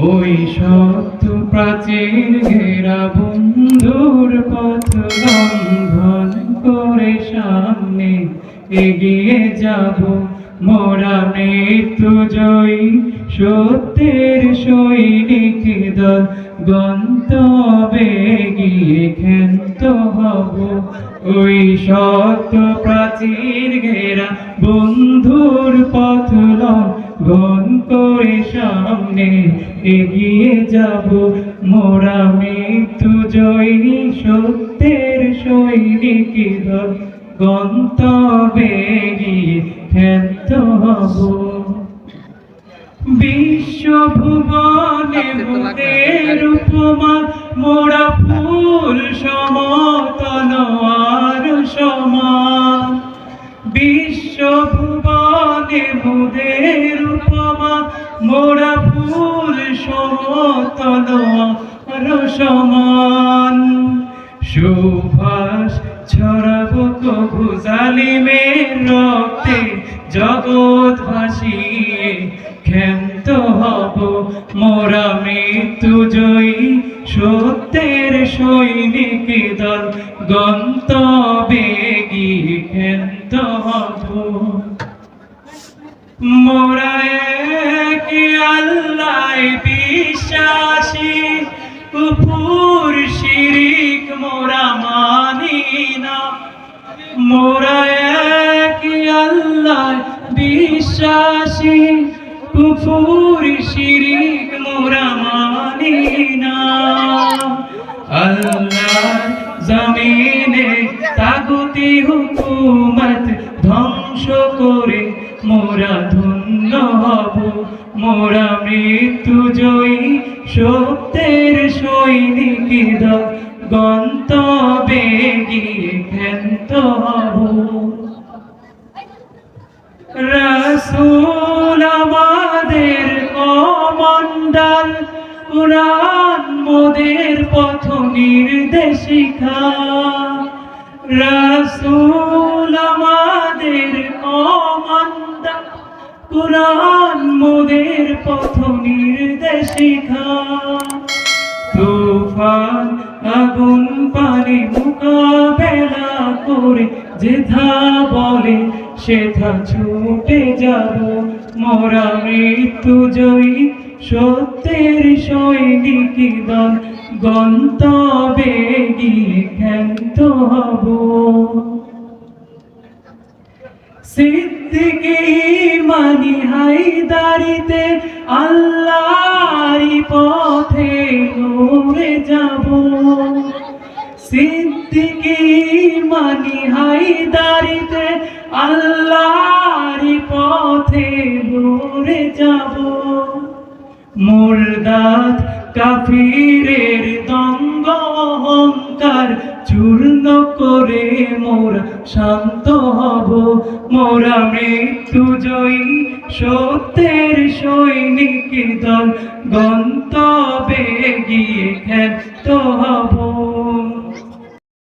ওই সত্য প্রাচীর ঘেরা বন্ধুর পথ লঙ্ঘন করে সামনে এগিয়ে যাব মোরা মৃত্যু জয়ী সত্যের সৈনিক দল গন্তব্যে গিয়ে ক্ষান্ত হব ওই সত্য প্রাচীর ঘেরা বন্ধুর পথ লঙ্ঘন করে সামনে এগিয়ে যাব মোরা মৃত্যু জয়ী সত্যের সৈনিক দল গন্তব্যে গিয়ে ক্ষান্ত হব বিশ্বভুবনে মোদের উপমা মোরা ফুল সমতল আর সমান বিশ্বভুবনে মোদের উপমা মোরা ফুল সমতল আর সমান সুভাষ ছড়াবো কবু জালিমের রক্তে জগৎ ভাসিয়ে ক্ষান্ত হব মোরা মৃত্যু জয়ী সত্যের সৈনিক দল গন্তব্যে গিয়ে ক্ষান্ত হব মোরা এক আল্লাহ বিশ্বাসী কুফর শিরিক মোরা মানি না মোরা এক আল্লাহ বিশ্বাসী কুফর শিরিক মোরা মানি না আল্লাহ জমিনে তাগুতি হুকুমত ধ্বংস করে মোরা ধন্য হব মোরা মৃত্যু জয়ী সত্যের সৈনিক দল গন্তব্যে গিয়ে ক্ষান্ত হব রাসূল আমাদের কমান্ডার কুরআন মোদের পথ নির্দেশিকা রাসূল আমাদের কমান্ডার কুরআন মোদের পথ নির্দেশিকা তুফান আগুন পানি মোকাবেলা করে যেথা বলে সেথা ছুটে যাব মোরা মৃত্যু জয়ী সত্যের সৈনিক দল গন্তব্যে গিয়ে ক্ষান্ত হব সিদ্দিকী ইমানি হায়দারিতে আল্লাহরই পথে লড়ে যাব সিদ্দিকী ইমানি হায়দারিতে আল্লাহরই পথে লড়ে যাব মুরদাদ কাফিরের দঙ্গ অহংকার চূর্ণ করে মোরা শান্ত হব মোরা মৃত্যু জয়ী সত্যের সৈনিক দল গন্তব্যে গিয়ে ক্ষান্ত হব।